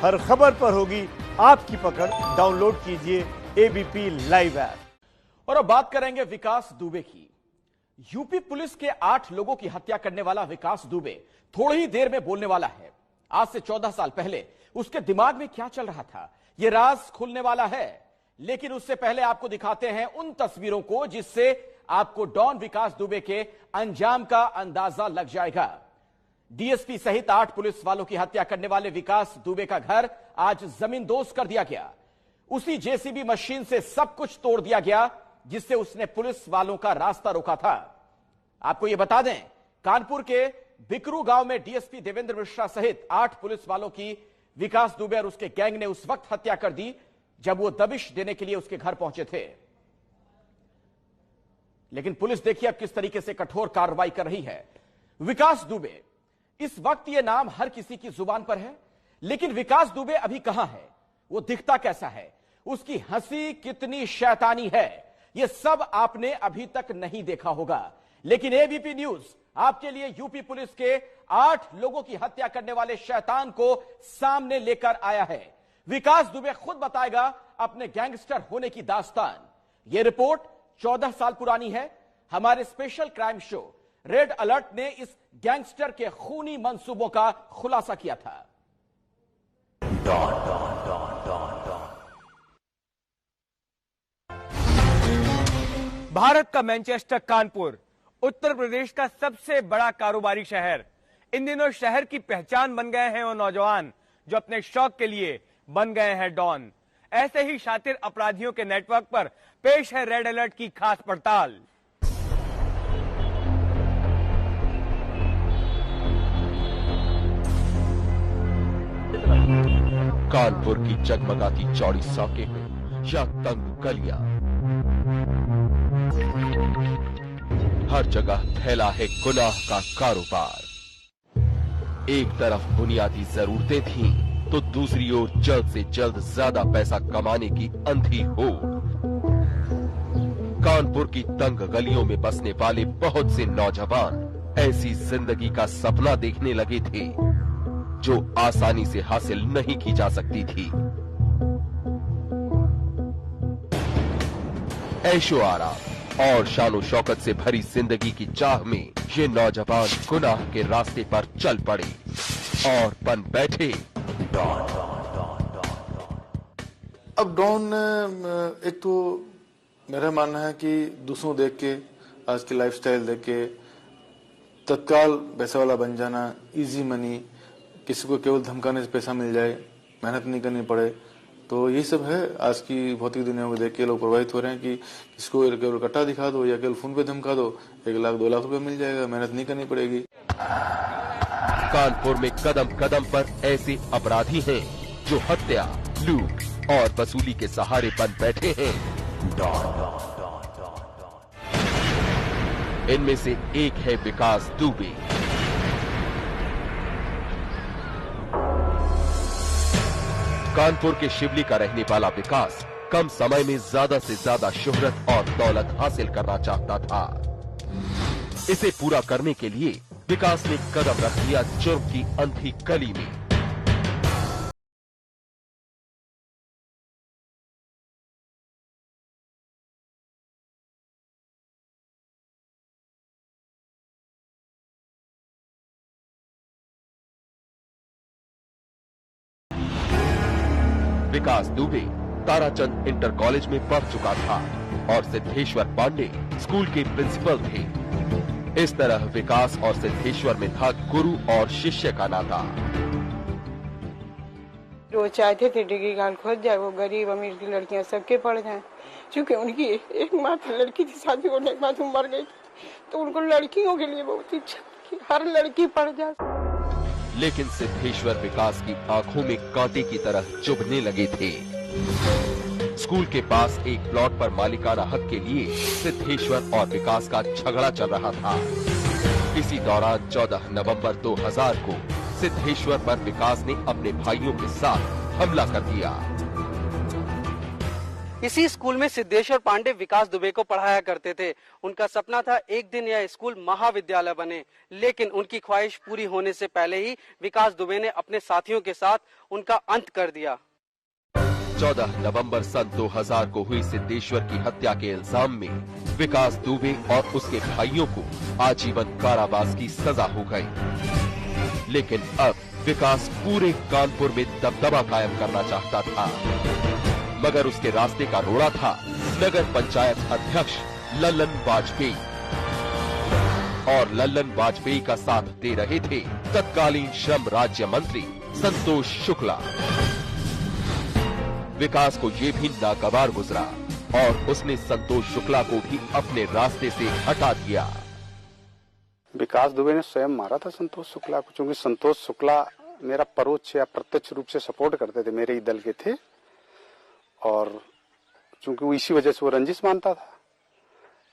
हर खबर पर होगी आपकी पकड़। डाउनलोड कीजिए एबीपी लाइव ऐप। और अब बात करेंगे विकास दुबे की। यूपी पुलिस के 8 लोगों की हत्या करने वाला विकास दुबे थोड़ी ही देर में बोलने वाला है। आज से 14 साल पहले उसके दिमाग में क्या चल रहा था, यह राज खुलने वाला है। लेकिन उससे पहले आपको दिखाते हैं उन तस्वीरों को जिससे आपको डॉन विकास दुबे के अंजाम का अंदाजा लग जाएगा। डीएसपी सहित 8 पुलिस वालों की हत्या करने वाले विकास दुबे का घर आज जमींदोज कर दिया गया। उसी जेसीबी मशीन से सब कुछ तोड़ दिया गया जिससे उसने पुलिस वालों का रास्ता रोका था। आपको यह बता दें, कानपुर के बिकरू गांव में डीएसपी देवेंद्र मिश्रा सहित 8 पुलिस वालों की विकास दुबे और उसके गैंग ने उस वक्त हत्या कर दी जब वो दबिश देने के लिए उसके घर पहुंचे थे। लेकिन पुलिस देखिए अब किस तरीके से कठोर कार्रवाई कर रही है। विकास दुबे, इस वक्त यह नाम हर किसी की जुबान पर है, लेकिन विकास दुबे अभी कहां है, वो दिखता कैसा है, उसकी हंसी कितनी शैतानी है, यह सब आपने अभी तक नहीं देखा होगा। लेकिन एबीपी न्यूज आपके लिए यूपी पुलिस के 8 लोगों की हत्या करने वाले शैतान को सामने लेकर आया है। विकास दुबे खुद बताएगा अपने गैंगस्टर होने की दास्तान। यह रिपोर्ट 14 साल पुरानी है। हमारे special crime show red alert ने इस गैंगस्टर के खूनी मंसूबों का खुलासा किया था। भारत का मैनचेस्टर कानपुर, उत्तर प्रदेश का सबसे बड़ा कारोबारी शहर। इन दिनों शहर की पहचान बन गए हैं वो नौजवान जो अपने शौक के लिए बन गए हैं डॉन। ऐसे ही शातिर अपराधियों के नेटवर्क पर पेश है रेड अलर्ट की खास पड़ताल। कानपुर की जगमगाती चौड़ी सड़कें या तंग गलियां, हर जगह फैला है गुनाह का कारोबार। एक तरफ बुनियादी जरूरतें थीं, तो दूसरी ओर जल्द से जल्द ज्यादा पैसा कमाने की अंधी होड़। कानपुर की तंग गलियों में बसने वाले बहुत से नौजवान ऐसी जिंदगी का सपना देखने लगे थे जो आसानी से हासिल नहीं की जा सकती थी। ऐशो आराम और शानो शौकत से भरी जिंदगी की चाह में ये नौजवान गुनाह के रास्ते पर चल पड़े और बन बैठे डॉन। अब डॉन, एक तो मेरा मानना है कि दूसरों देख के, आज की लाइफस्टाइल देख के तत्काल पैसे वाला बन जाना, इजी मनी, किसी को केवल धमकाने से पैसा मिल जाए, मेहनत नहीं करनी पड़े, तो यही सब है। आज की भौतिक दुनिया को देख के लोग प्रभावित हो रहे हैं कि किसको केवल कट्टा दिखा दो या केवल फोन पे धमका दो, 1 लाख 2 लाख रुपए मिल जाएगा, मेहनत नहीं करनी पड़ेगी। कानपुर में कदम कदम पर ऐसे अपराधी हैं जो हत्या, लूट और वसूली के सहारे बन बैठे हैं डॉन। इनमें से एक है विकास दुबे। कानपुर के शिवली का रहने वाला विकास कम समय में ज्यादा से ज्यादा शोहरत और दौलत हासिल करना चाहता था। इसे पूरा करने के लिए विकास ने कदम रख दिया जुर्म की अंधी गली में। विकास दुबे ताराचंद इंटर कॉलेज में पढ़ चुका था और सिद्धेश्वर पांडे स्कूल के प्रिंसिपल थे। इस तरह विकास और सिद्धेश्वर में था गुरु और शिष्य का नाता। वो चाहते थे डिग्री काल खोज जाए, वो गरीब अमीर की लड़कियां सबके पढ़ जाएं। क्योंकि उनकी एकमात्र लड़की थी, शादी होने के बाद वो मर गई, तो उनको लड़कियों के लिए बहुत इच्छा थी हर लड़की पढ़ जाए। लेकिन सिद्धेश्वर विकास की आंखों में कांटे की तरह चुभने लगे थे। स्कूल के पास एक प्लॉट पर मालिकाना हक के लिए सिद्धेश्वर और विकास का झगड़ा चल रहा था। इसी दौरान 14 नवंबर 2000 को सिद्धेश्वर पर विकास ने अपने भाइयों के साथ हमला कर दिया। इसी स्कूल में सिद्धेश्वर पांडे विकास दुबे को पढ़ाया करते थे। उनका सपना था एक दिन यह स्कूल महाविद्यालय बने, लेकिन उनकी ख्वाहिश पूरी होने से पहले ही विकास दुबे ने अपने साथियों के साथ उनका अंत कर दिया। 14 नवंबर सन 2000 को हुई सिद्धेश्वर की हत्या के इल्जाम में विकास दुबे और उसके भाइयों को आजीवन कारावास की सजा हो गई। लेकिन अब विकास पूरे कानपुर में दबदबा कायम करना चाहता था, मगर उसके रास्ते का रोड़ा था नगर पंचायत अध्यक्ष लल्लन वाजपेयी, और लल्लन वाजपेयी का साथ दे रहे थे तत्कालीन श्रम राज्य मंत्री संतोष शुक्ला। विकास को ये भी नागवार गुजरा और उसने संतोष शुक्ला को भी अपने रास्ते से हटा दिया। विकास दुबे ने स्वयं मारा था संतोष शुक्ला को, क्योंकि संतोष शुक्ला मेरा परोक्ष या प्रत्यक्ष रूप से सपोर्ट करते थे, मेरे ही दल के थे, और चूंकि वो इसी वजह से वो रंजिश मानता था।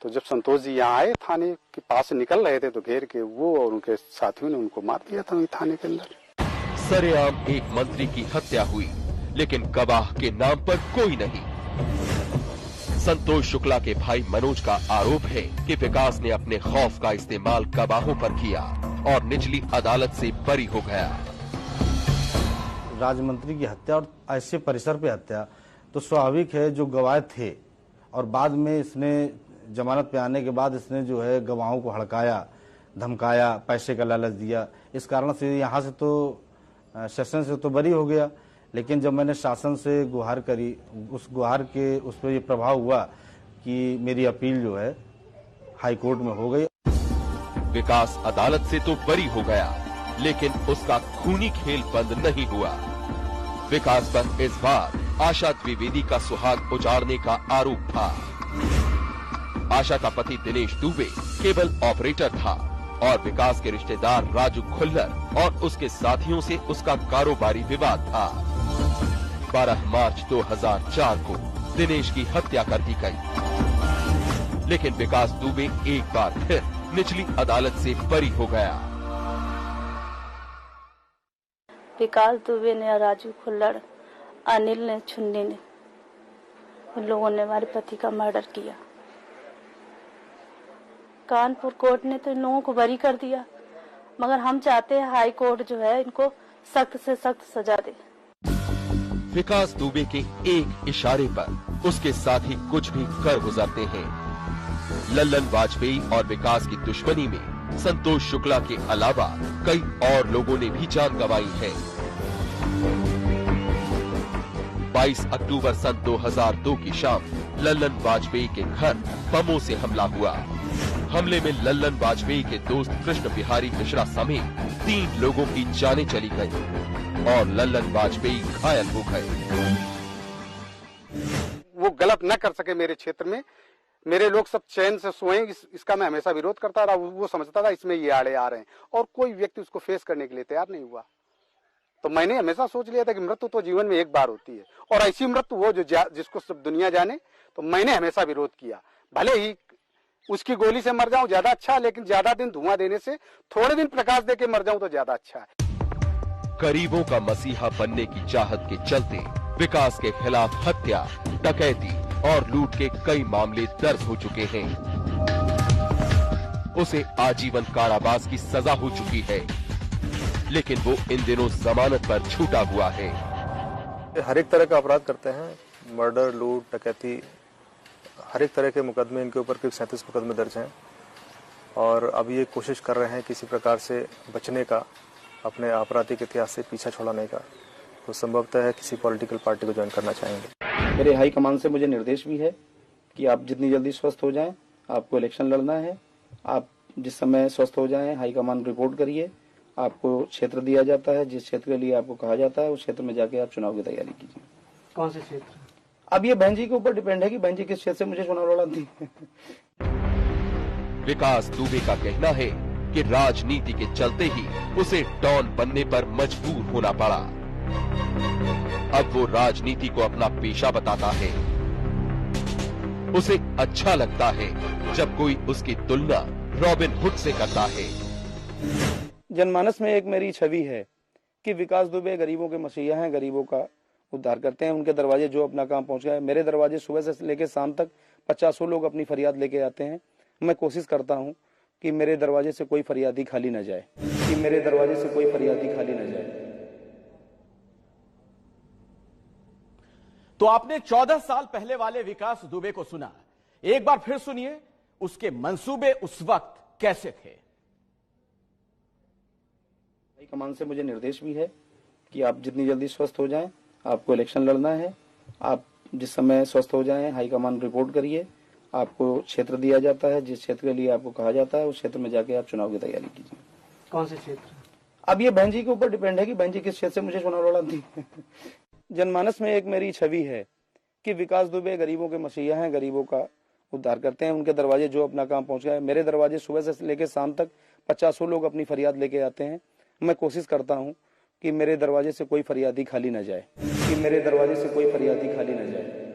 तो जब संतोष जी यहाँ आए, थाने के पास से निकल रहे थे, तो घेर के वो और उनके साथियों ने उनको मार दिया था वही थाने के अंदर। सरेआम एक मंत्री की हत्या हुई, लेकिन गवाह के नाम पर कोई नहीं। संतोष शुक्ला के भाई मनोज का आरोप है कि विकास ने अपने खौफ का इस्तेमाल गवाहों पर किया और निचली अदालत से बरी हो गया। राज्य मंत्री की हत्या और ऐसे परिसर पे हत्या तो स्वाभाविक है, जो गवाह थे और बाद में इसने जमानत पे आने के बाद इसने जो है गवाहों को हड़काया, धमकाया, पैसे का लालच दिया, इस कारण से यहाँ से तो सेशन से तो बरी हो गया। लेकिन जब मैंने शासन से गुहार करी, उस गुहार के उस पर ये प्रभाव हुआ कि मेरी अपील जो है हाई कोर्ट में हो गई। विकास अदालत से तो बरी हो गया, लेकिन उसका खूनी खेल बंद नहीं हुआ। विकास पर इस बार आशा द्विवेदी का सुहाग उजाड़ने का आरोप था। आशा का पति दिनेश दुबे केबल ऑपरेटर था और विकास के रिश्तेदार राजू खुल्लर और उसके साथियों से उसका कारोबारी विवाद था। 12 मार्च 2004 को दिनेश की हत्या कर दी गई, लेकिन विकास दुबे एक बार फिर निचली अदालत से बरी हो गया। विकास दुबे ने, राजू खुल्लड़, अनिल ने, छुन्नी ने, उन लोगों ने हमारे पति का मर्डर किया। कानपुर कोर्ट ने तो इन लोगों को बरी कर दिया, मगर हम चाहते हैं हाई कोर्ट जो है इनको सख्त से सख्त सजा दे। विकास दुबे के एक इशारे पर उसके साथी कुछ भी कर गुजरते हैं। लल्लन वाजपेयी और विकास की दुश्मनी में संतोष शुक्ला के अलावा कई और लोगों ने भी जान गंवाई है। 22 अक्टूबर सन 2002 की शाम लल्लन वाजपेयी के घर बमों से हमला हुआ। हमले में लल्लन वाजपेयी के दोस्त कृष्ण बिहारी मिश्रा समेत 3 लोगों की जानें चली गई और लल्लन वाजपेयी घायल हो गए। वो गलत न कर सके मेरे क्षेत्र में, मेरे लोग सब चैन से सोएं, इसका मैं हमेशा विरोध करता रहा। वो समझता था इसमें ये आड़े आ रहे हैं और कोई व्यक्ति उसको फेस करने के लिए तैयार नहीं हुआ। तो मैंने हमेशा सोच लिया था कि मृत्यु तो जीवन में एक बार होती है और ऐसी मृत्यु वो जिसको सब दुनिया जाने। तो मैंने हमेशा विरोध किया, भले ही उसकी गोली से मर जाऊं ज्यादा अच्छा, लेकिन ज्यादा दिन धुआं देने से थोड़े दिन प्रकाश दे के मर जाऊं तो ज्यादा अच्छा है। गरीबों का मसीहा बनने की चाहत के चलते विकास के खिलाफ हत्या, डकैती और लूट के कई मामले दर्ज हो चुके हैं। उसे आजीवन कारावास की सजा हो चुकी है, लेकिन वो इन दिनों जमानत पर छूटा हुआ है। हर एक तरह का अपराध करते हैं, मर्डर, लूट, डकैती, हर एक तरह के मुकदमे इनके ऊपर 37 मुकदमे दर्ज हैं और अब ये कोशिश कर रहे हैं किसी प्रकार से बचने का, अपने आपराधिक इतिहास से पीछा छुड़ाने का। तो संभवतः है किसी पॉलिटिकल पार्टी को ज्वाइन करना चाहेंगे। मेरे हाई कमान से मुझे निर्देश भी है कि आप जितनी जल्दी स्वस्थ हो जाएं, आपको इलेक्शन लड़ना है। आप जिस समय स्वस्थ हो जाएं, हाई कमान रिपोर्ट करिए, आपको क्षेत्र दिया जाता है, जिस क्षेत्र के लिए आपको कहा जाता है उस क्षेत्र में जाके आप चुनाव की तैयारी कीजिए। कौन से क्षेत्र? अब ये बहन जी के ऊपर डिपेंड है कि बहन जी किस क्षेत्र से मुझे चुनाव लड़ाती है। विकास दुबे का कहना है कि राजनीति के चलते ही उसे डॉन बनने पर मजबूर होना पड़ा। अब वो राजनीति को अपना पेशा बताता है। उसे अच्छा लगता है जब कोई उसकी तुलना रॉबिन हुड से करता है। जनमानस में एक मेरी छवि है कि विकास दुबे गरीबों के मसीहा हैं, गरीबों का उद्धार करते हैं। उनके दरवाजे जो अपना काम पहुंच गया। मेरे दरवाजे सुबह से लेकर शाम तक 50 लोग अपनी फरियाद लेके आते हैं। मैं कोशिश करता हूं कि मेरे दरवाजे से कोई फरियादी खाली न जाए, कि मेरे दरवाजे से कोई फरियादी खाली न जाए। तो आपने 14 साल पहले वाले विकास दुबे को सुना, एक बार फिर सुनिए उसके मंसूबे उस वक्त कैसे थे। हाईकमान से मुझे निर्देश भी है कि आप जितनी जल्दी स्वस्थ हो जाएं, आपको इलेक्शन लड़ना है। आप जिस समय स्वस्थ हो जाएं, हाईकमान रिपोर्ट करिए, आपको क्षेत्र दिया जाता है। जिस क्षेत्र के लिए आपको कहा जाता है उस क्षेत्र में जाके आप चुनाव की तैयारी कीजिए। कौन से क्षेत्र? अब ये बहन जी के ऊपर डिपेंड है कि बहन जी किस क्षेत्र से मुझे चुनाव लड़ाती है। जनमानस में एक मेरी छवि है कि विकास दुबे गरीबों के मसीहा हैं, गरीबों का उद्धार करते हैं। उनके दरवाजे जो अपना काम पहुंच गया। मेरे दरवाजे सुबह से लेकर शाम तक 50 लोग अपनी फरियाद लेके आते हैं। मैं कोशिश करता हूं कि मेरे दरवाजे से कोई फरियादी खाली न जाए, कि मेरे दरवाजे से कोई फरियादी खाली न जाए।